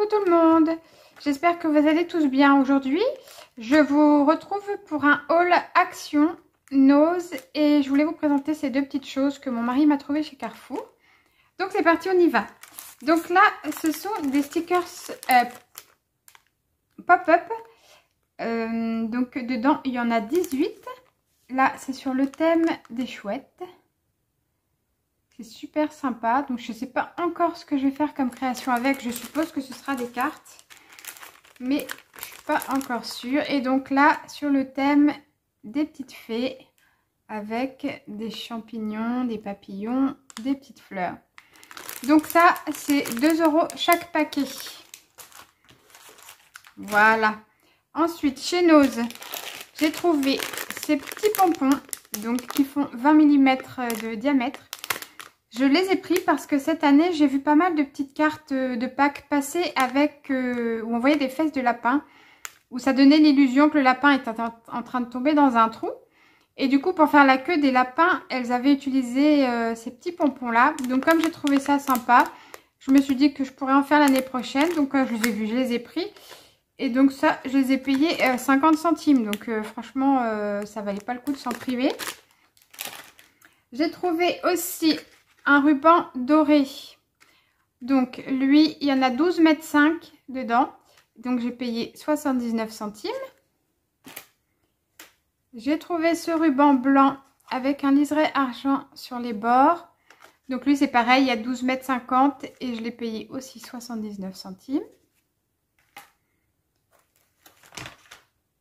tout le monde, j'espère que vous allez tous bien aujourd'hui. Je vous retrouve pour un haul Action Nose et je voulais vous présenter ces deux petites choses que mon mari m'a trouvées chez Carrefour. Donc c'est parti, on y va. Donc là, ce sont des stickers pop-up. Donc dedans, il y en a 18. Là, c'est sur le thème des chouettes. C'est super sympa. Donc, je ne sais pas encore ce que je vais faire comme création avec. Je suppose que ce sera des cartes. Mais je ne suis pas encore sûre. Et donc là, sur le thème des petites fées. Avec des champignons, des papillons, des petites fleurs. Donc ça, c'est 2 € chaque paquet. Voilà. Ensuite, chez Nose, j'ai trouvé ces petits pompons. Donc, qui font 20 mm de diamètre. Je les ai pris parce que cette année, j'ai vu pas mal de petites cartes de Pâques passer avec où on voyait des fesses de lapin, où ça donnait l'illusion que le lapin était en train de tomber dans un trou. Et du coup, pour faire la queue des lapins, elles avaient utilisé ces petits pompons-là. Donc, comme j'ai trouvé ça sympa, je me suis dit que je pourrais en faire l'année prochaine. Donc, je les ai vus, je les ai pris. Et donc, ça, je les ai payés 50 centimes. Donc, franchement, ça valait pas le coup de s'en priver. J'ai trouvé aussi un ruban doré. Donc lui, il y en a 12,5 m dedans. Donc j'ai payé 79 centimes. J'ai trouvé ce ruban blanc avec un liseré argent sur les bords. Donc lui, c'est pareil, il y a 12,50 m et je l'ai payé aussi 79 centimes.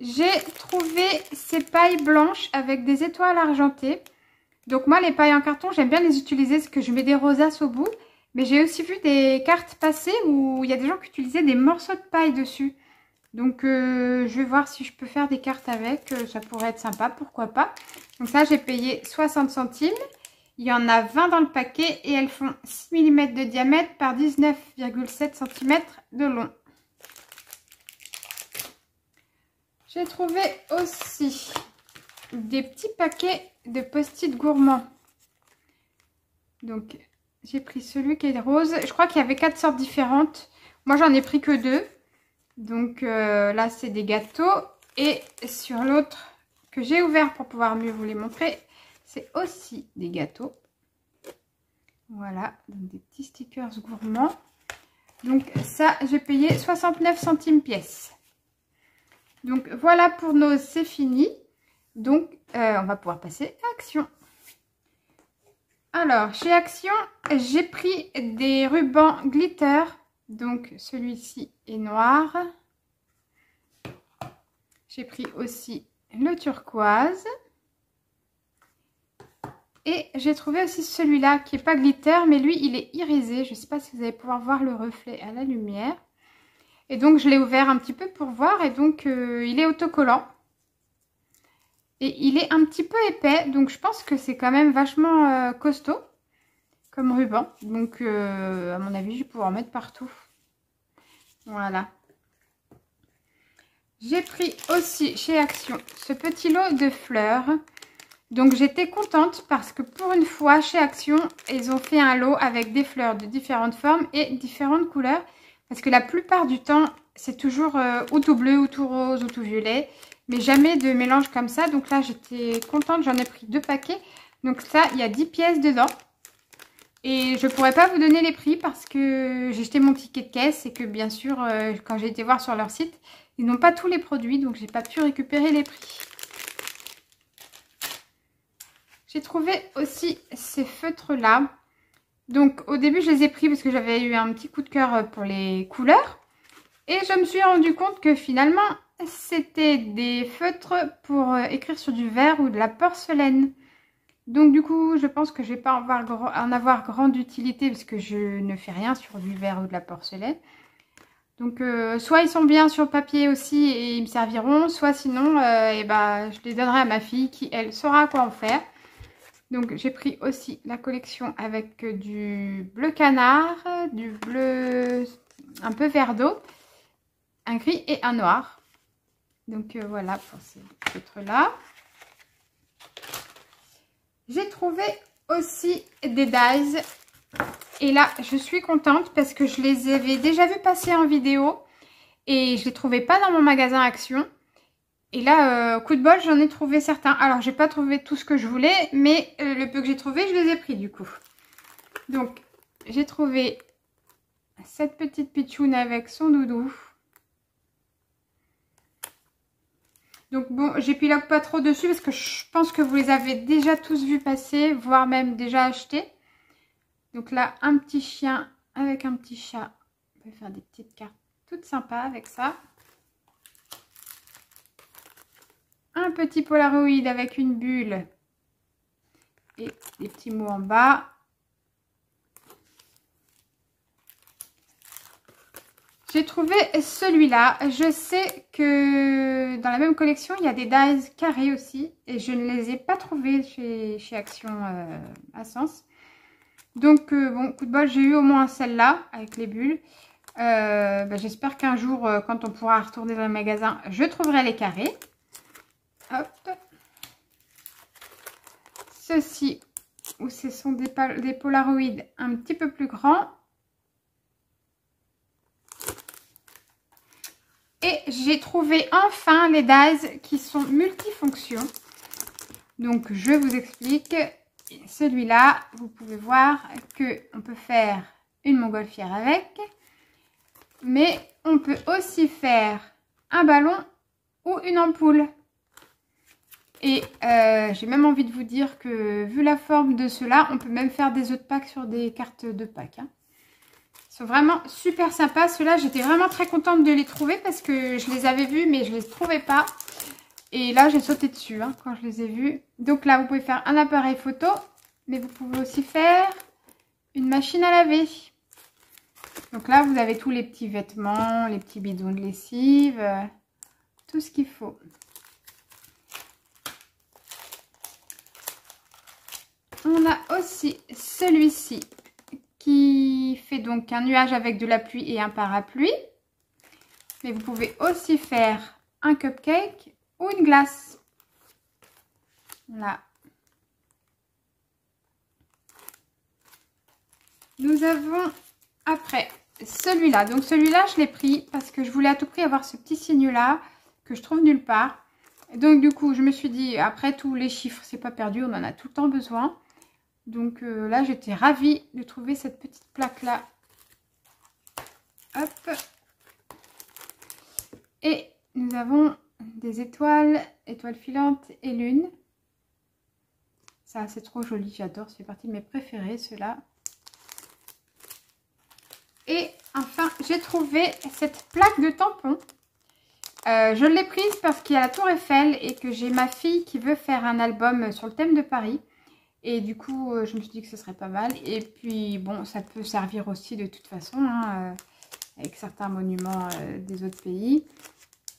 J'ai trouvé ces pailles blanches avec des étoiles argentées. Donc moi, les pailles en carton, j'aime bien les utiliser parce que je mets des rosaces au bout. Mais j'ai aussi vu des cartes passer où il y a des gens qui utilisaient des morceaux de paille dessus. Donc je vais voir si je peux faire des cartes avec. Ça pourrait être sympa, pourquoi pas. Donc ça, j'ai payé 60 centimes. Il y en a 20 dans le paquet et elles font 6 mm de diamètre par 19,7 cm de long. J'ai trouvé aussi des petits paquets de post-it gourmands. Donc j'ai pris celui qui est rose. Je crois qu'il y avait 4 sortes différentes. Moi j'en ai pris que 2. Donc là c'est des gâteaux. Et sur l'autre que j'ai ouvert pour pouvoir mieux vous les montrer, c'est aussi des gâteaux. Voilà, donc des petits stickers gourmands. Donc ça j'ai payé 69 centimes pièce. Donc voilà pour nos, c'est fini. Donc, on va pouvoir passer à Action. Alors, chez Action, j'ai pris des rubans glitter. Donc, celui-ci est noir. J'ai pris aussi le turquoise. Et j'ai trouvé aussi celui-là qui n'est pas glitter, mais lui, il est irisé. Je ne sais pas si vous allez pouvoir voir le reflet à la lumière. Et donc, je l'ai ouvert un petit peu pour voir. Et donc, il est autocollant. Et il est un petit peu épais, donc je pense que c'est quand même vachement costaud comme ruban. Donc à mon avis, je vais pouvoir en mettre partout. Voilà. J'ai pris aussi chez Action ce petit lot de fleurs. Donc j'étais contente parce que pour une fois chez Action, ils ont fait un lot avec des fleurs de différentes formes et différentes couleurs. Parce que la plupart du temps, c'est toujours ou tout bleu, ou tout rose, ou tout violet. Mais jamais de mélange comme ça. Donc là, j'étais contente. J'en ai pris 2 paquets. Donc ça, il y a 10 pièces dedans. Et je ne pourrais pas vous donner les prix parce que j'ai jeté mon ticket de caisse. Et que bien sûr, quand j'ai été voir sur leur site, ils n'ont pas tous les produits. Donc, j'ai pas pu récupérer les prix. J'ai trouvé aussi ces feutres-là. Donc, au début, je les ai pris parce que j'avais eu un petit coup de cœur pour les couleurs. Et je me suis rendu compte que finalement, c'était des feutres pour écrire sur du verre ou de la porcelaine. Donc du coup, je pense que je ne vais pas en avoir grande utilité parce que je ne fais rien sur du verre ou de la porcelaine. Donc soit ils sont bien sur le papier aussi et ils me serviront, soit sinon je les donnerai à ma fille qui, elle, saura quoi en faire. Donc j'ai pris aussi la collection avec du bleu canard, du bleu un peu vert d'eau, un gris et un noir. Donc voilà pour ces feutres-là. J'ai trouvé aussi des dies Et là, je suis contente parce que je les avais déjà vus passer en vidéo. Et je les trouvais pas dans mon magasin Action. Et là, coup de bol, j'en ai trouvé certains. Alors, j'ai pas trouvé tout ce que je voulais, mais le peu que j'ai trouvé, je les ai pris du coup. Donc, j'ai trouvé cette petite pitchoune avec son doudou. Donc bon, j'épilogue pas trop dessus parce que je pense que vous les avez déjà tous vus passer, voire même déjà achetés. Donc là, un petit chien avec un petit chat. On peut faire des petites cartes toutes sympas avec ça. Un petit Polaroid avec une bulle et des petits mots en bas. J'ai trouvé celui-là. Je sais que dans la même collection, il y a des dies carrés aussi. Et je ne les ai pas trouvés chez Action à Sens. Donc, bon, coup de bol, j'ai eu au moins celle-là avec les bulles. J'espère qu'un jour, quand on pourra retourner dans le magasin, je trouverai les carrés. Hop. Ceci, où ce sont des Polaroids un petit peu plus grands. Et j'ai trouvé enfin les dies qui sont multifonctions. Donc, je vous explique. Celui-là, vous pouvez voir qu'on peut faire une montgolfière avec. Mais on peut aussi faire un ballon ou une ampoule. Et j'ai même envie de vous dire que vu la forme de ceux-là, on peut même faire des œufs de Pâques sur des cartes de Pâques. Hein. Ils sont vraiment super sympas. Ceux-là, j'étais vraiment très contente de les trouver parce que je les avais vus, mais je ne les trouvais pas. Et là, j'ai sauté dessus hein, quand je les ai vus. Donc là, vous pouvez faire un appareil photo, mais vous pouvez aussi faire une machine à laver. Donc là, vous avez tous les petits vêtements, les petits bidons de lessive, tout ce qu'il faut. On a aussi celui-ci qui fait donc un nuage avec de la pluie et un parapluie. Mais vous pouvez aussi faire un cupcake ou une glace. Là. Nous avons après celui-là. Donc celui-là, je l'ai pris parce que je voulais à tout prix avoir ce petit signe-là que je trouve nulle part. Donc du coup, je me suis dit, après tous les chiffres, c'est pas perdu, on en a tout le temps besoin. Donc là, j'étais ravie de trouver cette petite plaque-là. Hop. Et nous avons des étoiles, étoiles filantes et lune. Ça, c'est trop joli, j'adore. Ça fait partie de mes préférés, ceux-là. Et enfin, j'ai trouvé cette plaque de tampon. Je l'ai prise parce qu'il y a la Tour Eiffel et que j'ai ma fille qui veut faire un album sur le thème de Paris. Et du coup, je me suis dit que ce serait pas mal. Et puis, bon, ça peut servir aussi de toute façon, hein, avec certains monuments des autres pays.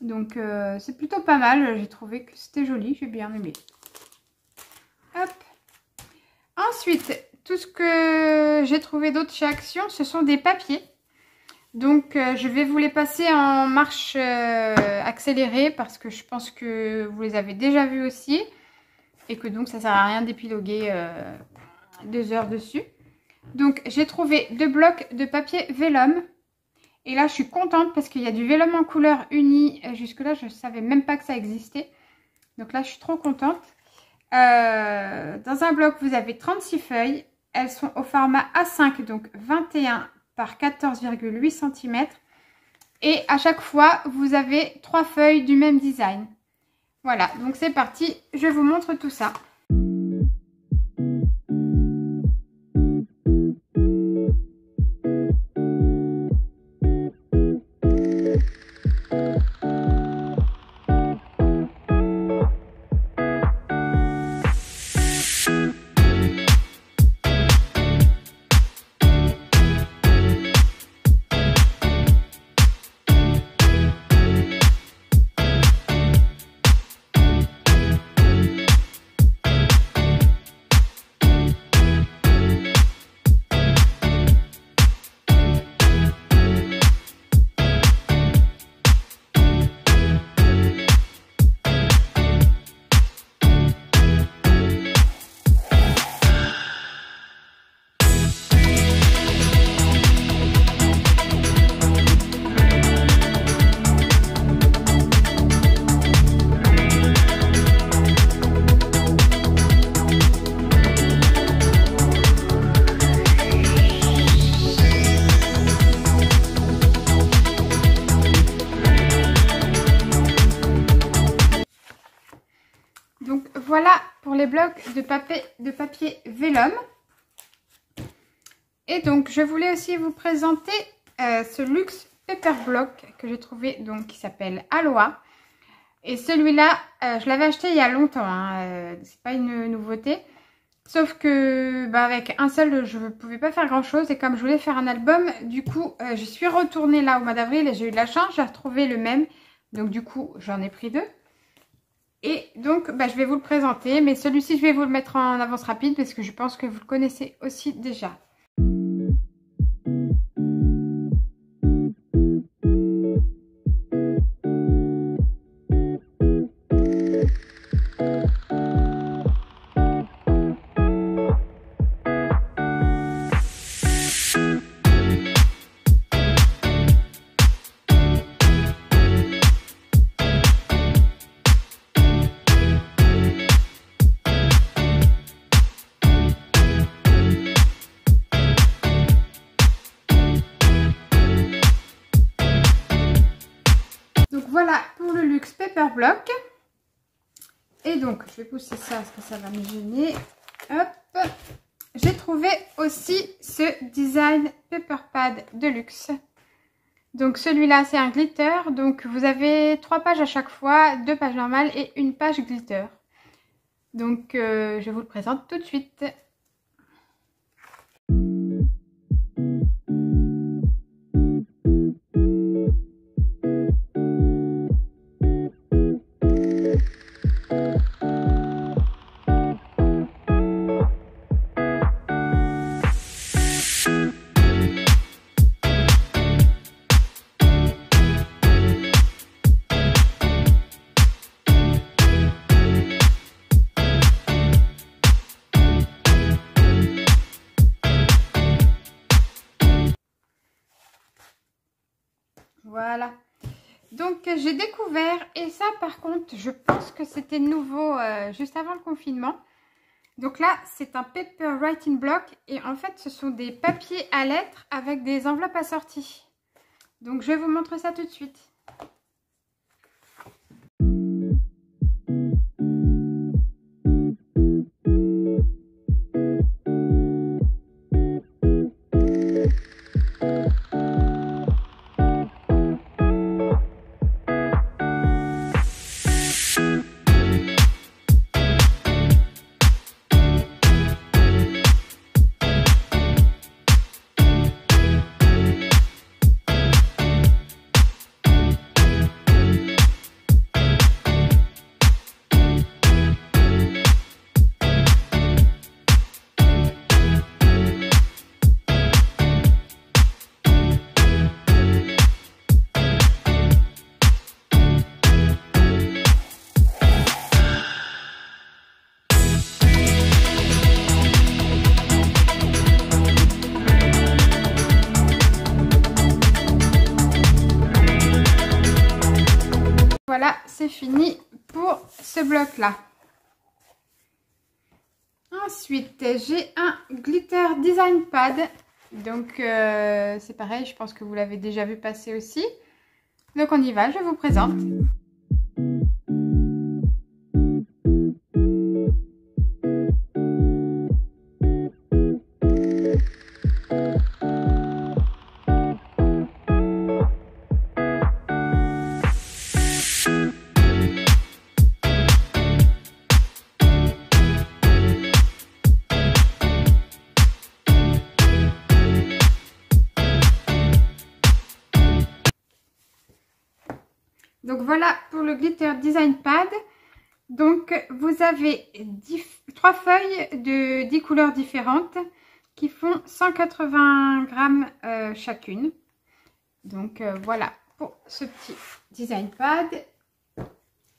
Donc, c'est plutôt pas mal. J'ai trouvé que c'était joli, j'ai bien aimé. Hop. Ensuite, tout ce que j'ai trouvé d'autre chez Action, ce sont des papiers. Donc, je vais vous les passer en marche accélérée parce que je pense que vous les avez déjà vus aussi. Et que donc ça sert à rien d'épiloguer 2 heures dessus. Donc j'ai trouvé 2 blocs de papier vélum. Et là je suis contente parce qu'il y a du vélum en couleur unie. Jusque là je ne savais même pas que ça existait. Donc là je suis trop contente. Dans un bloc vous avez 36 feuilles. Elles sont au format A5, donc 21 par 14,8 cm. Et à chaque fois vous avez 3 feuilles du même design. Voilà, donc c'est parti, je vous montre tout ça. voilà pour les blocs de papier vélum. Et donc je voulais aussi vous présenter ce luxe paper block que j'ai trouvé, donc qui s'appelle Aloha. Et celui-là, je l'avais acheté il y a longtemps, hein, c'est pas une nouveauté. Sauf que avec un seul, je ne pouvais pas faire grand chose. Et comme je voulais faire un album, du coup, je suis retournée là au mois d'avril et j'ai eu de la chance. J'ai retrouvé le même. Donc du coup, j'en ai pris 2. Et donc, je vais vous le présenter. Mais celui-ci, je vais vous le mettre en avance rapide parce que je pense que vous le connaissez aussi déjà. Donc voilà pour le luxe paper block. Et donc je vais pousser ça parce que ça va me gêner. Hop. J'ai trouvé aussi ce design paper pad de luxe. Donc celui-là c'est un glitter. Donc vous avez 3 pages à chaque fois, 2 pages normales et une page glitter. Donc je vous le présente tout de suite. Voilà, donc j'ai découvert, et ça par contre je pense que c'était nouveau juste avant le confinement. Donc là c'est un paper writing block et en fait ce sont des papiers à lettres avec des enveloppes assorties. Donc je vais vous montrer ça tout de suite. Voilà, c'est fini pour ce bloc là. Ensuite, j'ai un glitter design pad. Donc c'est pareil, je pense que vous l'avez déjà vu passer aussi. Donc on y va, je vous présente. Donc voilà pour le glitter design pad. Donc vous avez 3 feuilles de 10 couleurs différentes qui font 180 grammes chacune. Donc voilà pour ce petit design pad.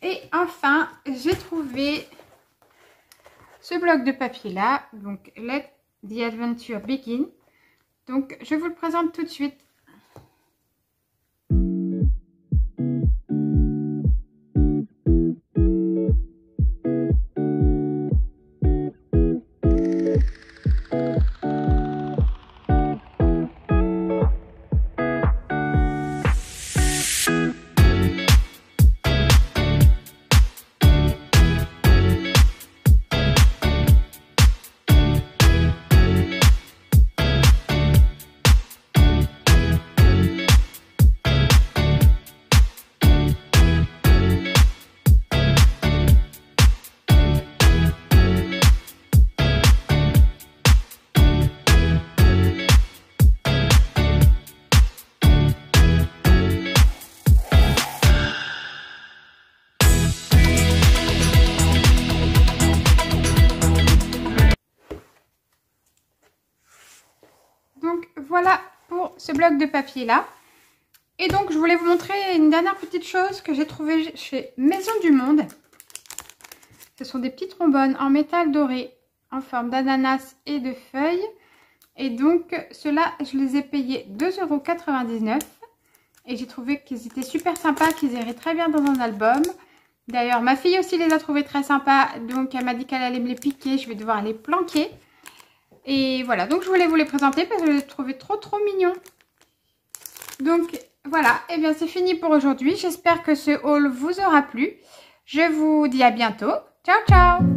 Et enfin j'ai trouvé ce bloc de papier là. Donc Let the Adventure Begin. Donc je vous le présente tout de suite. ce bloc de papier là. Et donc je voulais vous montrer une dernière petite chose que j'ai trouvée chez Maison du Monde. Ce sont des petits trombones en métal doré en forme d'ananas et de feuilles. Et donc ceux-là, je les ai payés 2,99 €. Et j'ai trouvé qu'ils étaient super sympas, qu'ils iraient très bien dans un album. D'ailleurs, ma fille aussi les a trouvés très sympas. Donc elle m'a dit qu'elle allait me les piquer. Je vais devoir les planquer. Et voilà, donc je voulais vous les présenter parce que je les ai trouvés trop mignons. Donc voilà, et bien c'est fini pour aujourd'hui. J'espère que ce haul vous aura plu. Je vous dis à bientôt. Ciao, ciao!